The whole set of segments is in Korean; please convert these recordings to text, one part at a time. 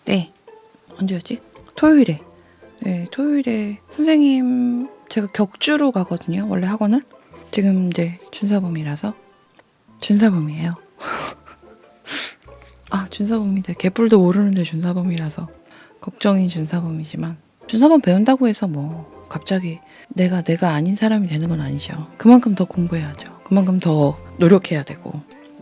네, 언제였지? 토요일에. 네, 토요일에 선생님 제가 격주로 가거든요. 원래 학원은. 지금 이제 준사범이라서. 준사범이에요. 아, 준사범인데 개뿔도 모르는데 준사범이라서 걱정이 준사범이지만 준사범 배운다고 해서 뭐 갑자기 내가 아닌 사람이 되는 건 아니죠. 그만큼 더 공부해야죠. 그만큼 더 노력해야 되고.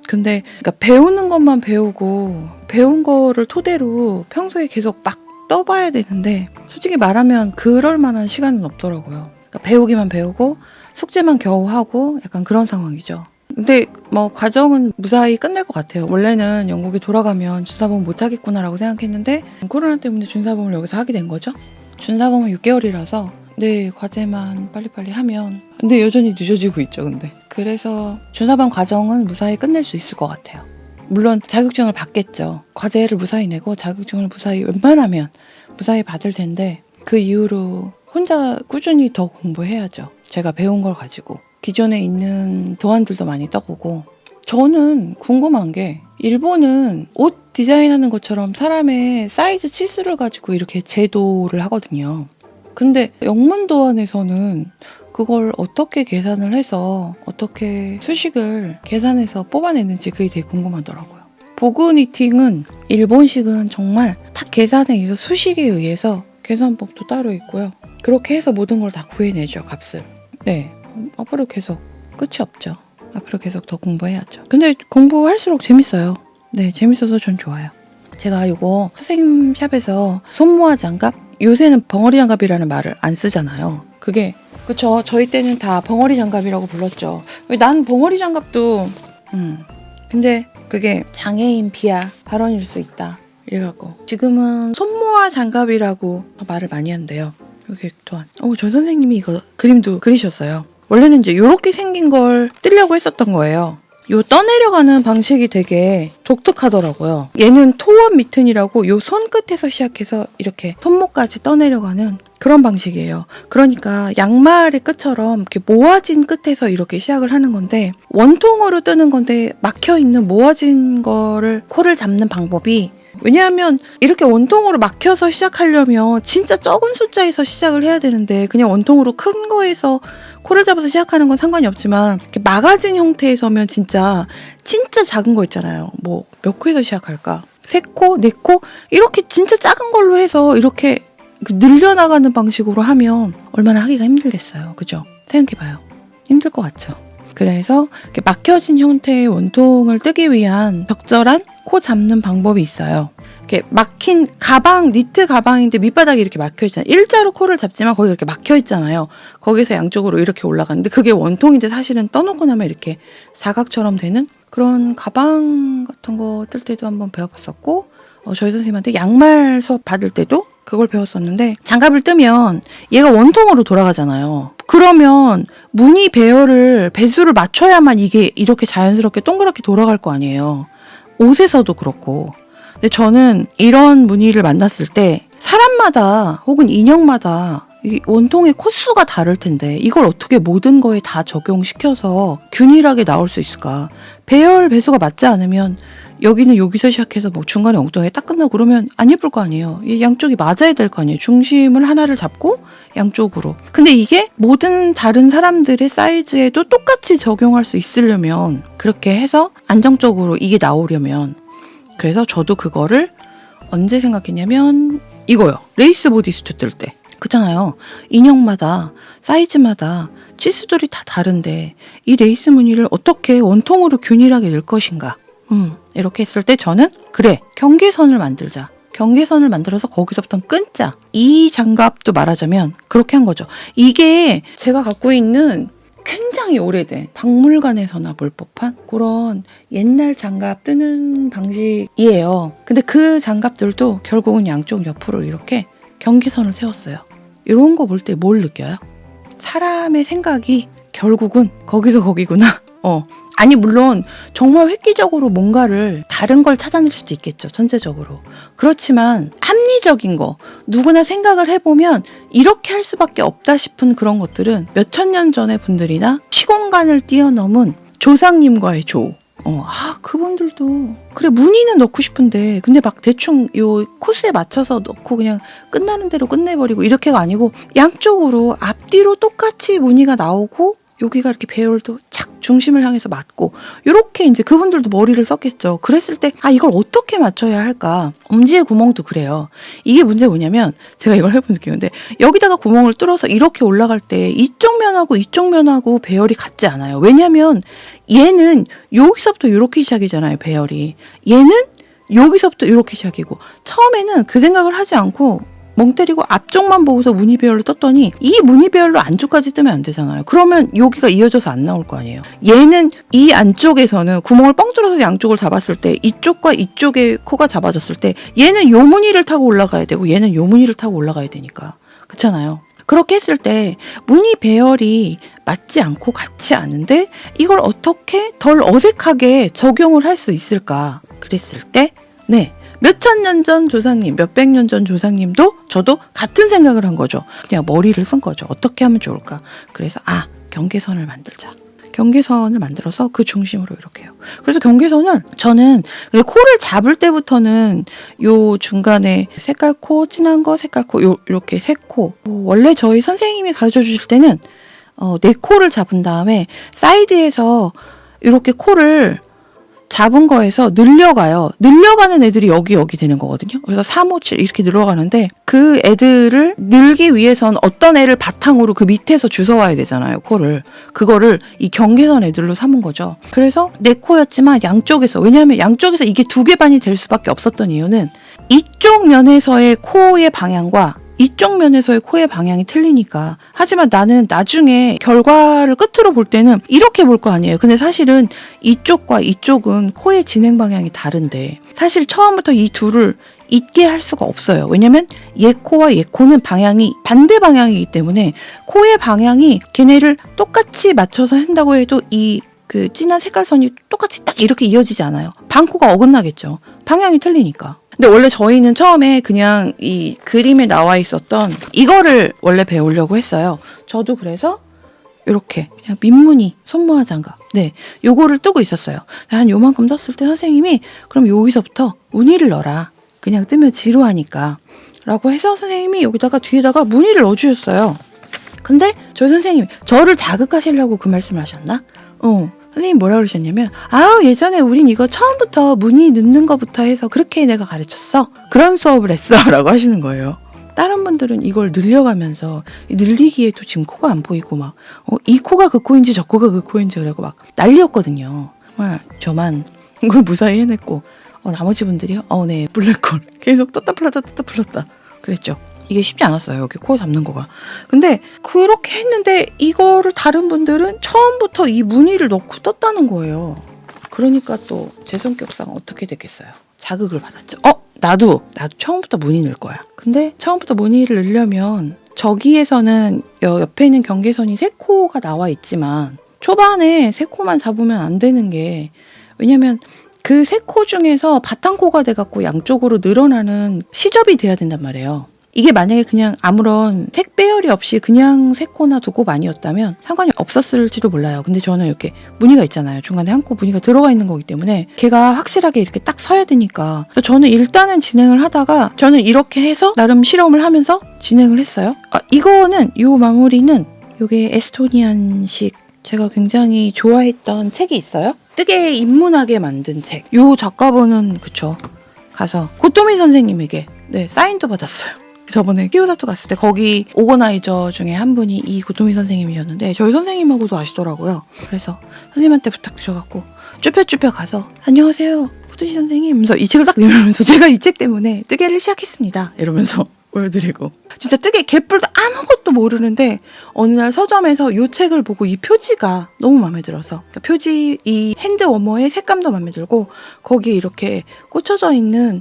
근데 그러니까 배우는 것만 배우고 배운 거를 토대로 평소에 계속 막 떠봐야 되는데 솔직히 말하면 그럴 만한 시간은 없더라고요. 그러니까 배우기만 배우고 숙제만 겨우 하고 약간 그런 상황이죠. 근데 뭐 과정은 무사히 끝날 것 같아요. 원래는 영국에 돌아가면 준사범 못하겠구나라고 생각했는데 코로나 때문에 준사범을 여기서 하게 된 거죠. 준사범은 6개월이라서 네, 과제만 빨리빨리 하면. 근데 여전히 늦어지고 있죠, 근데. 그래서 준사범 과정은 무사히 끝낼 수 있을 것 같아요. 물론 자격증을 받겠죠. 과제를 무사히 내고 자격증을 무사히 웬만하면 무사히 받을 텐데 그 이후로 혼자 꾸준히 더 공부해야죠. 제가 배운 걸 가지고. 기존에 있는 도안들도 많이 떠보고. 저는 궁금한 게 일본은 옷 디자인하는 것처럼 사람의 사이즈 치수를 가지고 이렇게 제도를 하거든요. 근데 영문도안에서는 그걸 어떻게 계산을 해서 어떻게 수식을 계산해서 뽑아내는지 그게 되게 궁금하더라고요. 보그 니팅은 일본식은 정말 딱 계산에 의해서 수식에 의해서 계산법도 따로 있고요. 그렇게 해서 모든 걸 다 구해내죠, 값을. 네, 앞으로 계속 끝이 없죠. 앞으로 계속 더 공부해야죠. 근데 공부할수록 재밌어요. 네, 재밌어서 전 좋아요. 제가 이거 선생님 샵에서 손모아 장갑? 요새는 벙어리 장갑이라는 말을 안 쓰잖아요. 그게 그쵸. 저희 때는 다 벙어리 장갑이라고 불렀죠. 난 벙어리 장갑도 근데 그게 장애인 비하 발언일 수 있다. 이래갖고 지금은 손모아 장갑이라고 말을 많이 한대요. 여기 또한 저 선생님이 이거 그림도 그리셨어요. 원래는 이제 요렇게 생긴 걸 뜨려고 했었던 거예요. 요 떠내려가는 방식이 되게 독특하더라고요. 얘는 토원 미튼이라고 요 손끝에서 시작해서 이렇게 손목까지 떠내려가는 그런 방식이에요. 그러니까 양말의 끝처럼 이렇게 모아진 끝에서 이렇게 시작을 하는 건데 원통으로 뜨는 건데 막혀있는 모아진 거를 코를 잡는 방법이 왜냐하면 이렇게 원통으로 막혀서 시작하려면 진짜 적은 숫자에서 시작을 해야 되는데 그냥 원통으로 큰 거에서 코를 잡아서 시작하는 건 상관이 없지만 이렇게 막아진 형태에서면 진짜 작은 거 있잖아요. 뭐 몇 코에서 시작할까? 3코? 4코? 이렇게 진짜 작은 걸로 해서 이렇게 늘려나가는 방식으로 하면 얼마나 하기가 힘들겠어요. 그죠? 생각해봐요. 힘들 것 같죠? 그래서 이렇게 막혀진 형태의 원통을 뜨기 위한 적절한 코 잡는 방법이 있어요. 이렇게 막힌 가방, 니트 가방인데 밑바닥이 이렇게 막혀있잖아요. 일자로 코를 잡지만 거기 이렇게 막혀있잖아요. 거기서 양쪽으로 이렇게 올라가는데 그게 원통인데 사실은 떠놓고 나면 이렇게 사각처럼 되는 그런 가방 같은 거 뜰 때도 한번 배워봤었고 저희 선생님한테 양말 수업 받을 때도 그걸 배웠었는데 장갑을 뜨면 얘가 원통으로 돌아가잖아요. 그러면 무늬 배수를 맞춰야만 이게 이렇게 자연스럽게 동그랗게 돌아갈 거 아니에요. 옷에서도 그렇고. 근데 저는 이런 무늬를 만났을 때 사람마다 혹은 인형마다 이 원통의 코수가 다를 텐데 이걸 어떻게 모든 거에 다 적용시켜서 균일하게 나올 수 있을까? 배수가 맞지 않으면 여기는 여기서 시작해서 뭐 중간에 엉뚱하게 딱 끝나고 그러면 안 예쁠 거 아니에요. 이 양쪽이 맞아야 될 거 아니에요. 중심을 하나를 잡고 양쪽으로. 근데 이게 모든 다른 사람들의 사이즈에도 똑같이 적용할 수 있으려면 그렇게 해서 안정적으로 이게 나오려면 그래서 저도 그거를 언제 생각했냐면 이거요. 레이스 보디수트 뜰 때. 그렇잖아요. 인형마다 사이즈마다 치수들이 다 다른데 이 레이스 무늬를 어떻게 원통으로 균일하게 넣을 것인가. 이렇게 했을 때 저는 그래 경계선을 만들자. 경계선을 만들어서 거기서부터 끊자. 이 장갑도 말하자면 그렇게 한 거죠. 이게 제가 갖고 있는 굉장히 오래된 박물관에서나 볼 법한 그런 옛날 장갑 뜨는 방식이에요. 근데 그 장갑들도 결국은 양쪽 옆으로 이렇게 경계선을 세웠어요. 이런 거 볼 때 뭘 느껴요? 사람의 생각이 결국은 거기서 거기구나. 아니 물론 정말 획기적으로 뭔가를 다른 걸 찾아낼 수도 있겠죠. 전체적으로. 그렇지만 합리적인 거 누구나 생각을 해보면 이렇게 할 수밖에 없다 싶은 그런 것들은 몇천 년 전의 분들이나 시공간을 뛰어넘은 조상님과의 조 그분들도 그래 무늬는 넣고 싶은데 근데 막 대충 요 코스에 맞춰서 넣고 그냥 끝나는 대로 끝내버리고 이렇게가 아니고 양쪽으로 앞뒤로 똑같이 무늬가 나오고 여기가 이렇게 배열도 착 중심을 향해서 맞고 요렇게 이제 그분들도 머리를 썼겠죠. 그랬을 때 이걸 어떻게 맞춰야 할까? 엄지의 구멍도 그래요. 이게 문제가 뭐냐면 제가 이걸 해본 느낌인데 여기다가 구멍을 뚫어서 이렇게 올라갈 때 이쪽 면하고 이쪽 면하고 배열이 같지 않아요. 왜냐면 얘는 여기서부터 이렇게 시작이잖아요. 배열이. 얘는 여기서부터 이렇게 시작이고 처음에는 그 생각을 하지 않고 멍 때리고 앞쪽만 보고서 무늬 배열로 떴더니 이 무늬 배열로 안쪽까지 뜨면 안 되잖아요. 그러면 여기가 이어져서 안 나올 거 아니에요. 얘는 이 안쪽에서는 구멍을 뻥 뚫어서 양쪽을 잡았을 때 이쪽과 이쪽의 코가 잡아졌을 때 얘는 요 무늬를 타고 올라가야 되고 얘는 요 무늬를 타고 올라가야 되니까. 그렇잖아요. 그렇게 했을 때 무늬 배열이 맞지 않고 같지 않은데 이걸 어떻게 덜 어색하게 적용을 할 수 있을까? 그랬을 때 몇천 년 전 조상님, 몇백 년 전 조상님도 저도 같은 생각을 한 거죠. 그냥 머리를 쓴 거죠. 어떻게 하면 좋을까? 그래서 경계선을 만들자. 경계선을 만들어서 그 중심으로 이렇게 해요. 그래서 경계선을 저는 코를 잡을 때부터는 요 중간에 색깔 코, 진한 거, 색깔 코, 요렇게 세 코. 원래 저희 선생님이 가르쳐 주실 때는 네 코를 잡은 다음에 사이드에서 이렇게 코를 잡은 거에서 늘려가요. 늘려가는 애들이 여기 되는 거거든요. 그래서 3, 5, 7 이렇게 늘어가는데 그 애들을 늘기 위해선 어떤 애를 바탕으로 그 밑에서 주워와야 되잖아요. 코를. 그거를 이 경계선 애들로 삼은 거죠. 그래서 내 코였지만 양쪽에서 왜냐하면 양쪽에서 이게 2개 반이 될 수밖에 없었던 이유는 이쪽 면에서의 코의 방향과 이쪽 면에서의 코의 방향이 틀리니까. 하지만 나는 나중에 결과를 끝으로 볼 때는 이렇게 볼 거 아니에요. 근데 사실은 이쪽과 이쪽은 코의 진행 방향이 다른데 사실 처음부터 이 둘을 있게 할 수가 없어요. 왜냐면 얘 코와 얘 코는 방향이 반대 방향이기 때문에 코의 방향이 걔네를 똑같이 맞춰서 한다고 해도 그 진한 색깔선이 똑같이 딱 이렇게 이어지지 않아요. 반코가 어긋나겠죠. 방향이 틀리니까. 근데 원래 저희는 처음에 그냥 이 그림에 나와 있었던 이거를 원래 배우려고 했어요. 저도 그래서 이렇게 그냥 민무늬 손모아 장갑 요거를 뜨고 있었어요. 한 요만큼 떴을 때 선생님이 그럼 여기서부터 무늬를 넣어라. 그냥 뜨면 지루하니까 라고 해서 선생님이 여기다가 뒤에다가 무늬를 넣어주셨어요. 근데 저희 선생님이 저를 자극하시려고 그 말씀을 하셨나? 선생님 뭐라 그러셨냐면 예전에 우린 이거 처음부터 무늬 넣는 거부터 해서 그렇게 내가 가르쳤어. 그런 수업을 했어 라고 하시는 거예요. 다른 분들은 이걸 늘려가면서 늘리기에도 지금 코가 안 보이고 막 이 코가 그 코인지 저 코가 그 코인지 그러고 막 난리였거든요. 정말 저만 이걸 무사히 해냈고 나머지 분들이요? 네 블랙홀 계속 떴다 풀렸다 그랬죠. 이게 쉽지 않았어요. 여기 코 잡는 거가. 근데 그렇게 했는데 이거를 다른 분들은 처음부터 이 무늬를 넣고 떴다는 거예요. 그러니까 또 제 성격상 어떻게 됐겠어요. 자극을 받았죠. 나도 처음부터 무늬 넣을 거야. 근데 처음부터 무늬를 넣으려면 저기에서는 옆에 있는 경계선이 3코가 나와 있지만 초반에 3코만 잡으면 안 되는 게 왜냐면 그 3코 중에서 바탕코가 돼갖고 양쪽으로 늘어나는 시접이 돼야 된단 말이에요. 이게 만약에 그냥 아무런 색 배열이 없이 그냥 3코나 2코 만이었다면 상관이 없었을지도 몰라요. 근데 저는 이렇게 무늬가 있잖아요. 중간에 한 코 무늬가 들어가 있는 거기 때문에 걔가 확실하게 이렇게 딱 서야 되니까. 그래서 저는 일단은 진행을 하다가 저는 이렇게 해서 나름 실험을 하면서 진행을 했어요. 이거는 요 마무리는 요게 에스토니안식 제가 굉장히 좋아했던 책이 있어요. 뜨개 입문하게 만든 책. 요 작가분은 그쵸. 가서 고토미 선생님에게 사인도 받았어요. 저번에 키오사토 갔을 때 거기 오거나이저 중에 한 분이 이 고토미 선생님이셨는데 저희 선생님하고도 아시더라고요. 그래서 선생님한테 부탁드려갖고 쭈뼛쭈뼛 가서 안녕하세요 고토미 선생님 하면서 이 책을 딱 내밀면서 제가 이 책 때문에 뜨개를 시작했습니다 이러면서 보여드리고 진짜 뜨개 개뿔도 아무것도 모르는데 어느 날 서점에서 이 책을 보고 이 표지가 너무 마음에 들어서 그러니까 표지 이 핸드 워머의 색감도 마음에 들고 거기에 이렇게 꽂혀져 있는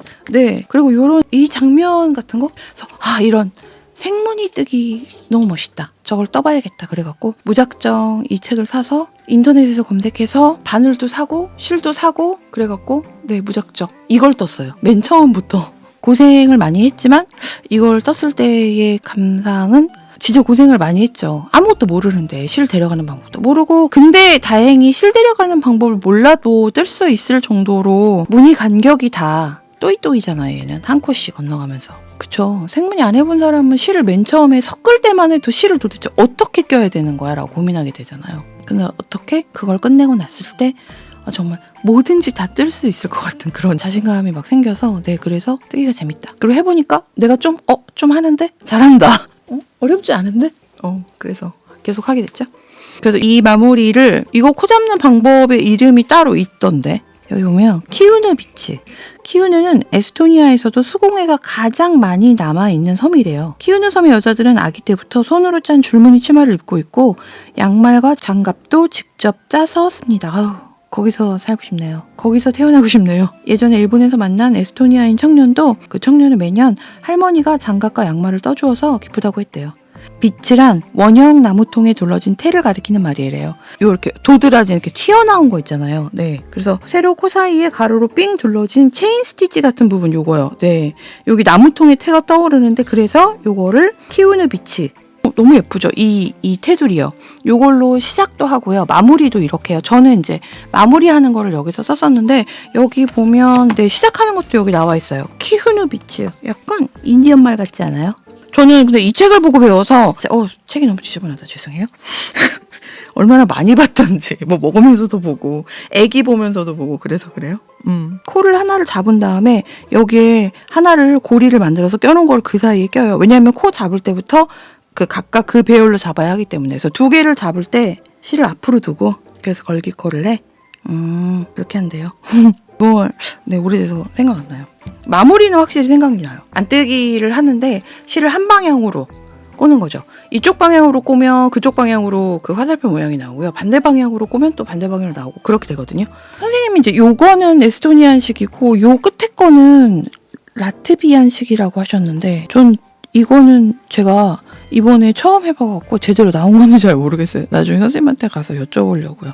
그리고 요런 이 장면 같은 거 그래서 이런 생무늬 뜨기 너무 멋있다. 저걸 떠봐야겠다. 그래갖고 무작정 이 책을 사서 인터넷에서 검색해서 바늘도 사고 실도 사고 그래갖고 무작정 이걸 떴어요. 맨 처음부터. 고생을 많이 했지만 이걸 떴을 때의 감상은 진짜 고생을 많이 했죠. 아무것도 모르는데 실 데려가는 방법도 모르고. 근데 다행히 실 데려가는 방법을 몰라도 뜰 수 있을 정도로 문이 간격이 다 또이또이잖아요. 얘는 한 코씩 건너가면서. 그쵸. 생문이 안 해본 사람은 실을 맨 처음에 섞을 때만 해도 실을 도대체 어떻게 껴야 되는 거야 라고 고민하게 되잖아요. 근데 어떻게 그걸 끝내고 났을 때 정말 뭐든지 다 뜰 수 있을 것 같은 그런 자신감이 막 생겨서 네, 그래서 뜨기가 재밌다. 그리고 해보니까 내가 좀 하는데? 잘한다. 어렵지 않은데? 그래서 계속 하게 됐죠. 그래서 이 마무리를 이거 코 잡는 방법의 이름이 따로 있던데 여기 보면 키우누 비치. 키우누는 에스토니아에서도 수공예가 가장 많이 남아있는 섬이래요. 키우누 섬의 여자들은 아기 때부터 손으로 짠 줄무늬 치마를 입고 있고 양말과 장갑도 직접 짜서 씁니다. 아우, 거기서 살고 싶네요. 거기서 태어나고 싶네요. 예전에 일본에서 만난 에스토니아인 청년도 그 청년은 매년 할머니가 장갑과 양말을 떠주어서 기쁘다고 했대요. 비치란 원형 나무통에 둘러진 테를 가리키는 말이래요. 이렇게 도드라지 이렇게 튀어나온 거 있잖아요. 네, 그래서 세로 코 사이에 가로로 삥 둘러진 체인 스티치 같은 부분 요거요. 네, 여기 나무통에 테가 떠오르는데 그래서 요거를 키우누 비치. 너무 예쁘죠? 이 테두리요. 요걸로 시작도 하고요. 마무리도 이렇게 해요. 저는 이제 마무리하는 거를 여기서 썼었는데 여기 보면 네, 시작하는 것도 여기 나와 있어요. 키우누 비치. 약간 인디언 말 같지 않아요? 저는 근데 이 책을 보고 배워서 책이 너무 지저분하다. 죄송해요. 얼마나 많이 봤던지 뭐 먹으면서도 보고 애기 보면서도 보고 그래서 그래요. 코를 하나를 잡은 다음에 여기에 하나를 고리를 만들어서 껴놓은 걸 그 사이에 껴요. 왜냐하면 코 잡을 때부터 각각 그 배열로 잡아야 하기 때문에. 그래서 두 개를 잡을 때 실을 앞으로 두고 그래서 걸기코를 해. 그렇게 한대요. 네, 오래돼서 생각 안 나요. 마무리는 확실히 생각이 나요. 안뜨기를 하는데 실을 한 방향으로 꼬는 거죠. 이쪽 방향으로 꼬면 그쪽 방향으로 그 화살표 모양이 나오고요. 반대 방향으로 꼬면 또 반대 방향으로 나오고 그렇게 되거든요. 선생님이 이제 요거는 에스토니안식이고 요 끝에 거는 라트비안식이라고 하셨는데 전 이거는 제가 이번에 처음 해봐갖고 제대로 나온 건지 잘 모르겠어요. 나중에 선생님한테 가서 여쭤보려고요.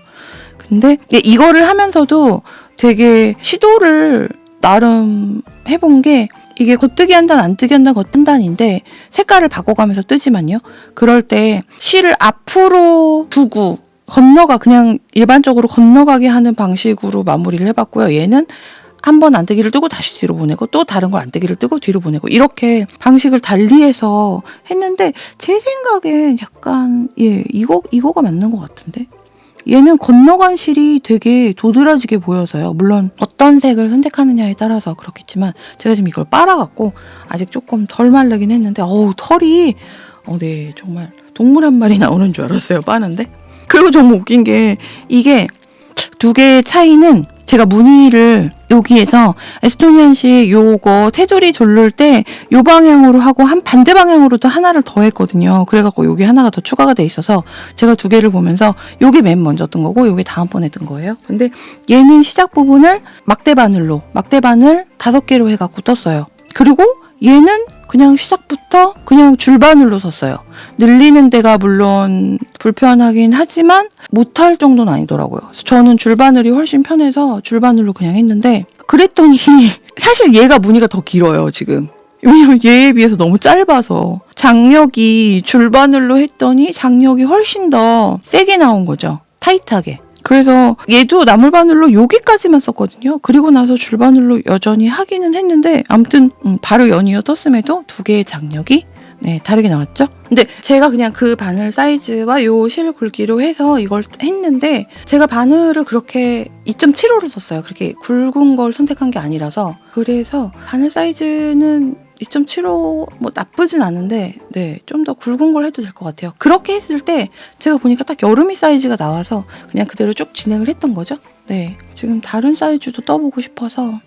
근데 이거를 하면서도 되게 시도를 나름 해본 게 이게 겉뜨기 한 단, 안뜨기 한 단, 겉뜬 단인데 색깔을 바꿔가면서 뜨지만요. 그럴 때 실을 앞으로 두고 그냥 일반적으로 건너가게 하는 방식으로 마무리를 해봤고요. 얘는 한 번 안뜨기를 뜨고 다시 뒤로 보내고 또 다른 걸 안뜨기를 뜨고 뒤로 보내고 이렇게 방식을 달리해서 했는데 제 생각엔 약간 이거가 맞는 것 같은데 얘는 건너간 실이 되게 도드라지게 보여서요. 물론 어떤 색을 선택하느냐에 따라서 그렇겠지만 제가 지금 이걸 빨아갖고 아직 조금 덜 마르긴 했는데 털이 네, 정말 동물 한 마리 나오는 줄 알았어요. 빠는데. 그리고 정말 웃긴 게 이게 두 개의 차이는 제가 무늬를 여기에서 에스토니안식 요거 테두리 돌릴 때 요 방향으로 하고 한 반대 방향으로도 하나를 더 했거든요. 그래갖고 여기 하나가 더 추가가 돼 있어서 제가 두 개를 보면서 요게 맨 먼저 뜬 거고 요게 다음번에 뜬 거예요. 근데 얘는 시작 부분을 막대 바늘 5개로 해갖고 떴어요. 그리고 얘는 그냥 시작부터 그냥 줄바늘로 섰어요. 늘리는 데가 물론 불편하긴 하지만 못할 정도는 아니더라고요. 저는 줄바늘이 훨씬 편해서 줄바늘로 그냥 했는데 그랬더니 사실 얘가 무늬가 더 길어요 지금. 왜냐면 얘에 비해서 너무 짧아서 장력이 줄바늘로 했더니 장력이 훨씬 더 세게 나온 거죠. 타이트하게. 그래서 얘도 나물바늘로 여기까지만 썼거든요. 그리고 나서 줄바늘로 여전히 하기는 했는데 아무튼 바로 연이어 떴음에도 두 개의 장력이 다르게 나왔죠. 근데 제가 그냥 그 바늘 사이즈와 요 실 굵기로 해서 이걸 했는데 제가 바늘을 그렇게 2.75를 썼어요. 그렇게 굵은 걸 선택한 게 아니라서. 그래서 바늘 사이즈는 2.75 뭐 나쁘진 않은데 좀 더 굵은 걸 해도 될 것 같아요. 그렇게 했을 때 제가 보니까 딱 여름이 사이즈가 나와서 그냥 그대로 쭉 진행을 했던 거죠. 네, 지금 다른 사이즈도 떠보고 싶어서